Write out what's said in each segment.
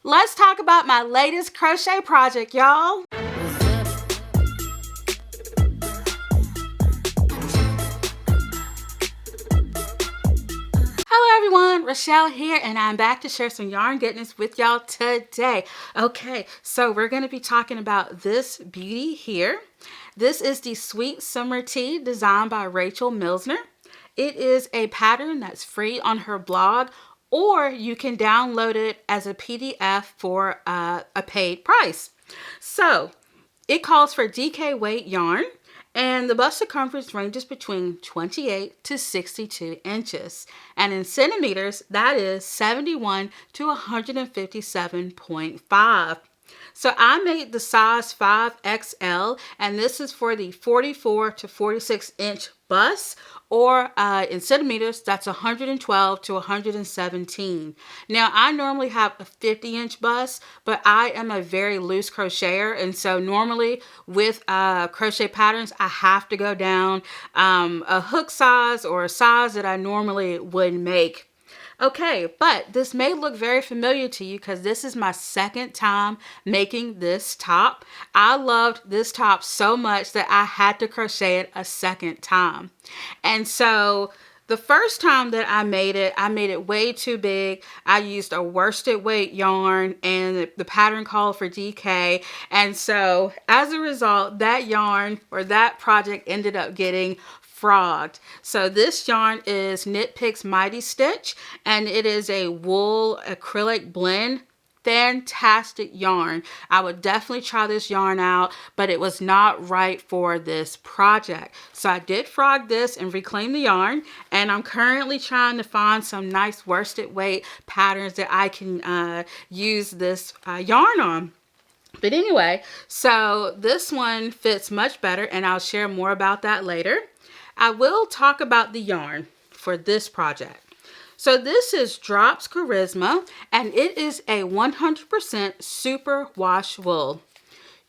Let's talk about my latest crochet project, y'all. Hello everyone, Rochelle here, and I'm back to share some yarn goodness with y'all today. Okay, so we're going to be talking about this beauty here. This is the Sweet Summer Tea designed by Rachel Misner. It is a pattern that's free on her blog, or you can download it as a PDF for a paid price. So it calls for DK weight yarn, and the bust circumference ranges between 28 to 62 inches. And in centimeters, that is 71 to 157.5. So I made the size 5XL, and this is for the 44 to 46 inch bust, or in centimeters, that's 112 to 117. Now, I normally have a 50-inch bust, but I am a very loose crocheter, and so normally with crochet patterns, I have to go down a hook size or a size that I normally would make. Okay, but this may look very familiar to you because this is my second time making this top. I loved this top so much that I had to crochet it a second time. And so the first time that I made it way too big. I used a worsted weight yarn, and the pattern called for DK. And so as a result, that yarn or that project ended up getting frogged. So this yarn is Knit Picks Mighty Stitch, and it is a wool acrylic blend. Fantastic yarn. I would definitely try this yarn out, but it was not right for this project. So I did frog this and reclaim the yarn, and I'm currently trying to find some nice worsted weight patterns that I can use this yarn on. But anyway, so this one fits much better, and I'll share more about that later. I will talk about the yarn for this project. So this is Drops Charisma, and it is a 100% super wash wool.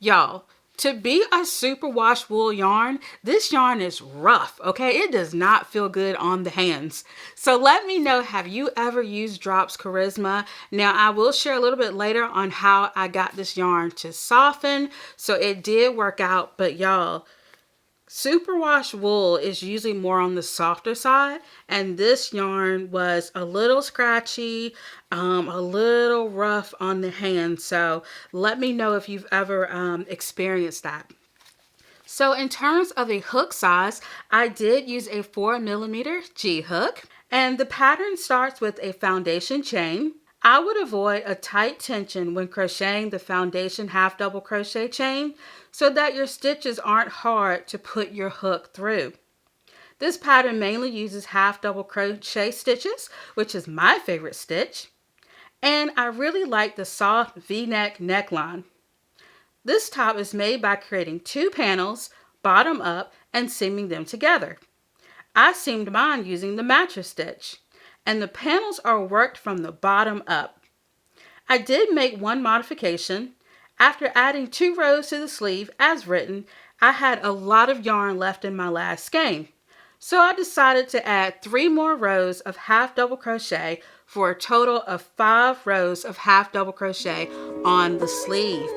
Y'all, to be a super wash wool yarn, this yarn is rough, okay? It does not feel good on the hands. So let me know, have you ever used Drops Charisma? Now, I will share a little bit later on how I got this yarn to soften. So it did work out, but y'all, superwash wool is usually more on the softer side, and this yarn was a little scratchy, a little rough on the hand. So let me know if you've ever experienced that. So in terms of a hook size, I did use a 4mm G hook, and the pattern starts with a foundation chain. I would avoid a tight tension when crocheting the foundation half double crochet chain so that your stitches aren't hard to put your hook through. This pattern mainly uses half double crochet stitches, which is my favorite stitch, and I really like the soft V-neck neckline. This top is made by creating 2 panels, bottom up, and seaming them together. I seamed mine using the mattress stitch, and the panels are worked from the bottom up. I did make one modification. After adding 2 rows to the sleeve as written, I had a lot of yarn left in my last skein. So I decided to add 3 more rows of half double crochet for a total of 5 rows of half double crochet on the sleeve.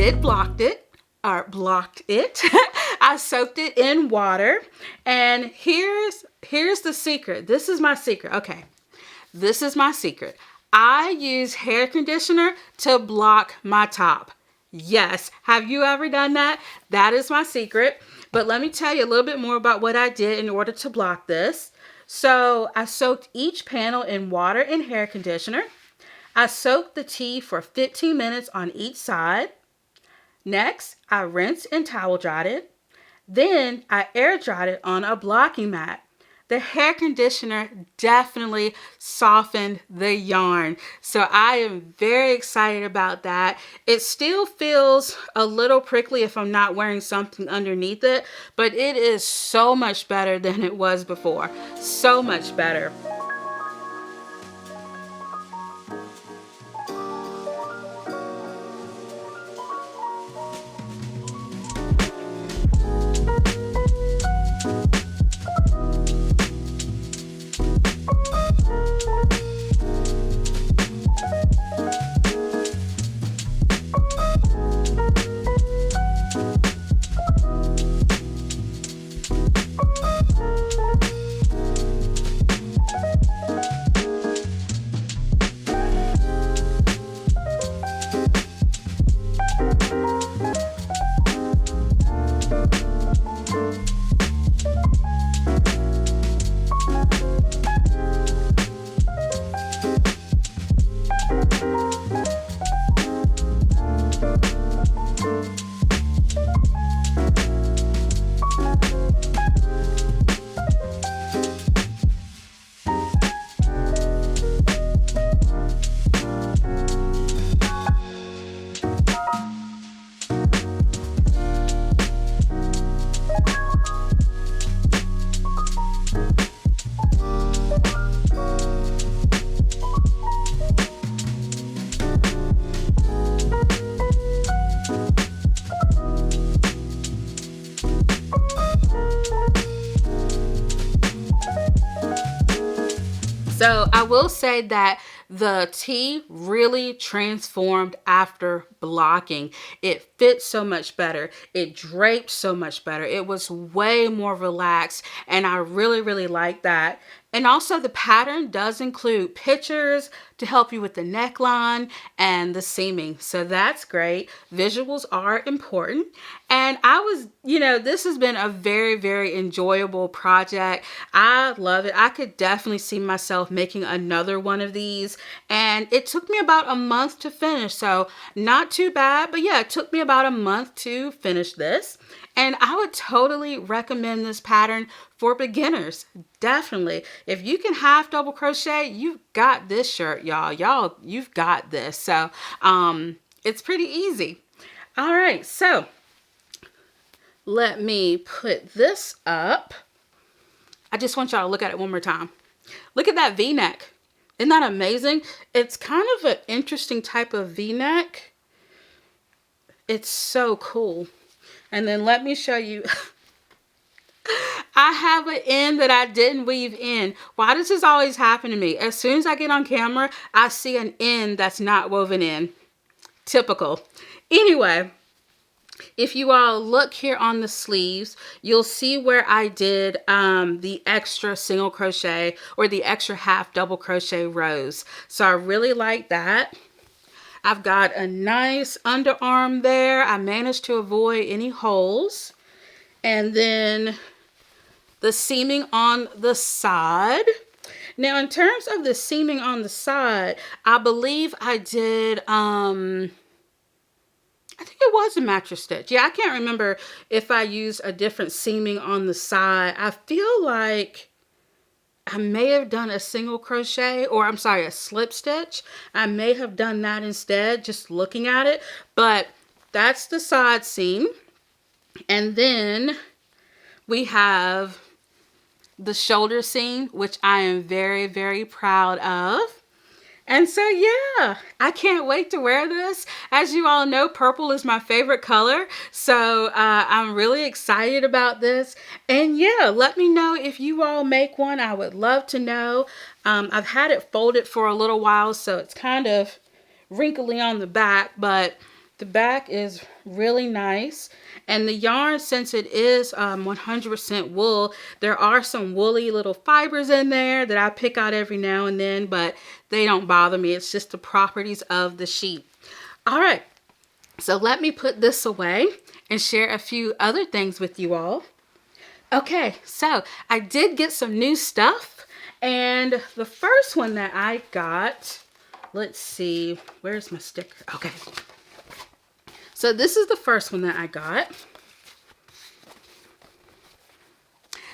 did blocked it. I soaked it in water. And here's the secret. This is my secret. Okay. This is my secret. I use hair conditioner to block my top. Yes. Have you ever done that? That is my secret. But let me tell you a little bit more about what I did in order to block this. So I soaked each panel in water and hair conditioner. I soaked the tee for 15 minutes on each side. Next, I rinsed and towel dried it. Then I air dried it on a blocking mat. The hair conditioner definitely softened the yarn. So I am very excited about that. It still feels a little prickly if I'm not wearing something underneath it, but it is so much better than it was before. So much better. So I will say that the tee really transformed after blocking. It fits so much better. It draped so much better. It was way more relaxed, and I really, really like that. And also the pattern does include pictures to help you with the neckline and the seaming. So that's great. Visuals are important. And this has been a very, very enjoyable project. I love it. I could definitely see myself making another one of these. And it took me about a month to finish. So not too bad, but yeah, it took me about a month to finish this. And I would totally recommend this pattern for beginners. Definitely. If you can half double crochet, you've got this shirt, y'all. You've got this. So it's pretty easy. All right. So let me put this up. I just want y'all to look at it one more time. Look at that V-neck. Isn't that amazing? It's kind of an interesting type of V-neck. It's so cool. And then let me show you. I have an end that I didn't weave in. Why does this always happen to me? As soon as I get on camera, I see an end that's not woven in. Typical. Anyway, if you all look here on the sleeves, you'll see where I did the extra single crochet or the extra half double crochet rows. So I really like that. I've got a nice underarm there. I managed to avoid any holes. And then the seaming on the side. Now, in terms of the seaming on the side, I believe I did, I think it was a mattress stitch. Yeah, I can't remember if I used a different seaming on the side. I feel like I may have done a single crochet, or I'm sorry, a slip stitch. I may have done that instead, just looking at it. But that's the side seam. And then we have the shoulder seam, which I am very, very proud of. And so, yeah, I can't wait to wear this. As you all know, purple is my favorite color. So I'm really excited about this. And yeah, let me know if you all make one. I would love to know. I've had it folded for a little while, so it's kind of wrinkly on the back, but The back is really nice. And the yarn, since it is 100% wool, there are some woolly little fibers in there that I pick out every now and then, but they don't bother me. It's just the properties of the sheet. All right, so let me put this away and share a few other things with you all. Okay, so I did get some new stuff, and the first one that I got, let's see, where's my sticker? Okay. So this is the first one that I got.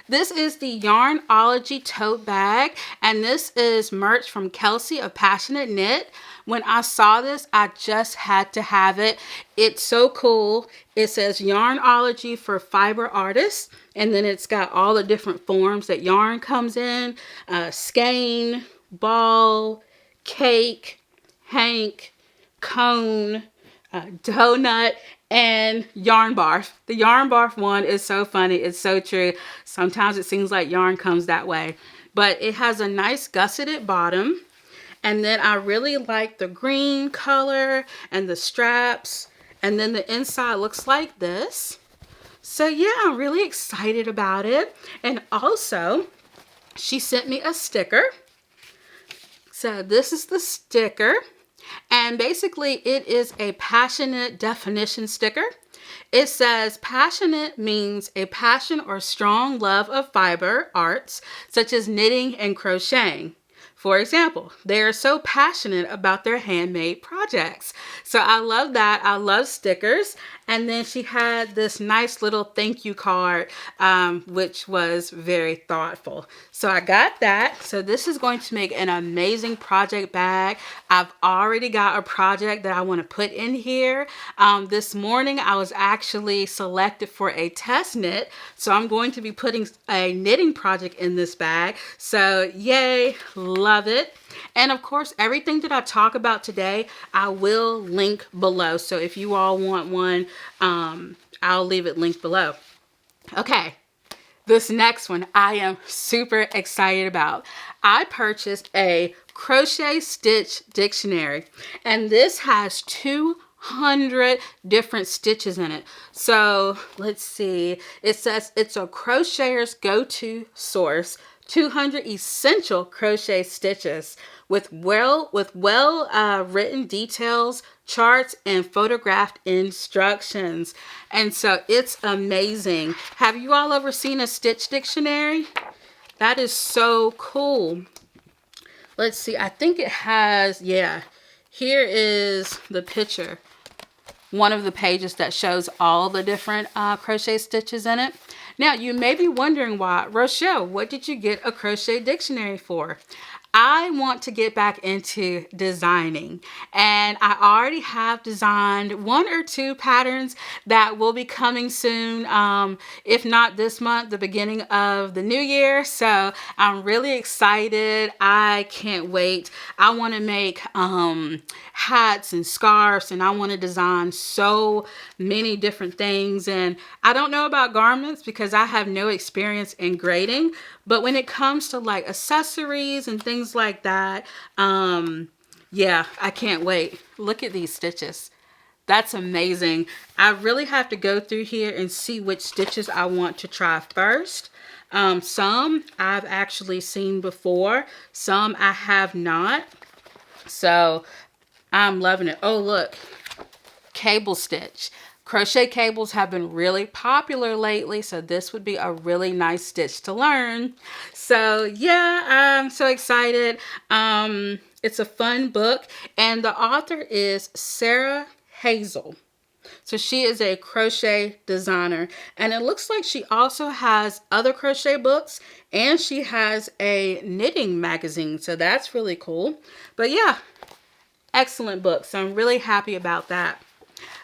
This is the Yarnology Tote Bag, and this is merch from Kelsey of Passionate Knit. When I saw this, I just had to have it. It's so cool. It says Yarnology for fiber artists, and then it's got all the different forms that yarn comes in. Skein, ball, cake, hank, cone, donut, and yarn barf. The yarn barf one is so funny. It's so true. Sometimes it seems like yarn comes that way. But it has a nice gusseted bottom. And then I really like the green color and the straps. And then the inside looks like this. So yeah, I'm really excited about it. And also, she sent me a sticker. So this is the sticker. And basically it is a passionate definition sticker. It says passionate means a passion or strong love of fiber arts such as knitting and crocheting. For example, they are so passionate about their handmade projects. So I love that. I love stickers. And then she had this nice little thank you card, which was very thoughtful. So I got that. So this is going to make an amazing project bag. I've already got a project that I want to put in here. This morning I was actually selected for a test knit. So I'm going to be putting a knitting project in this bag. So yay, love it. And of course, everything that I talk about today, I will link below. So if you all want one, I'll leave it linked below. Okay, this next one I am super excited about. I purchased a crochet stitch dictionary, and this has 200 different stitches in it. So let's see, it says it's a crocheter's go-to source. 200 essential crochet stitches with well written details, charts, and photographed instructions. And so it's amazing. Have you all ever seen a stitch dictionary? That is so cool. Let's see, I think it has, yeah, here is the picture. One of the pages that shows all the different crochet stitches in it. Now, you may be wondering why, Rochelle, what did you get a crochet dictionary for? I want to get back into designing, and I already have designed 1 or 2 patterns that will be coming soon, if not this month, the beginning of the new year. So I'm really excited. I can't wait. I want to make hats and scarves, and I want to design so many different things. And I don't know about garments because I have no experience in grading, but when it comes to like accessories and things like that, yeah, I can't wait. Look at these stitches. That's amazing. I really have to go through here and see which stitches I want to try first. Some I've actually seen before, some I have not. So I'm loving it. Oh, look, cable stitch. Crochet cables have been really popular lately, so this would be a really nice stitch to learn. So yeah, I'm so excited. It's a fun book, and the author is Sarah Hazel. So she is a crochet designer, and it looks like she also has other crochet books, and she has a knitting magazine, so that's really cool. But yeah, excellent book, so I'm really happy about that.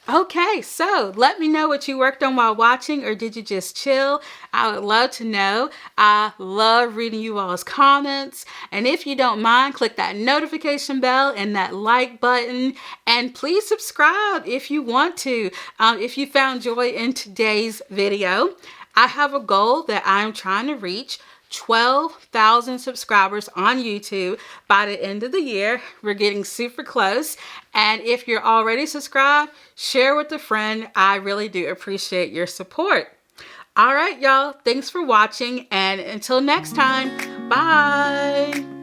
Okay, so let me know what you worked on while watching, or did you just chill? I would love to know. I love reading you all's comments. And if you don't mind, click that notification bell and that like button. And please subscribe if you want to, if you found joy in today's video. I have a goal that I'm trying to reach. 12,000 subscribers on YouTube by the end of the year. We're getting super close. And if you're already subscribed, share with a friend. I really do appreciate your support. All right, y'all. Thanks for watching. And until next time, bye.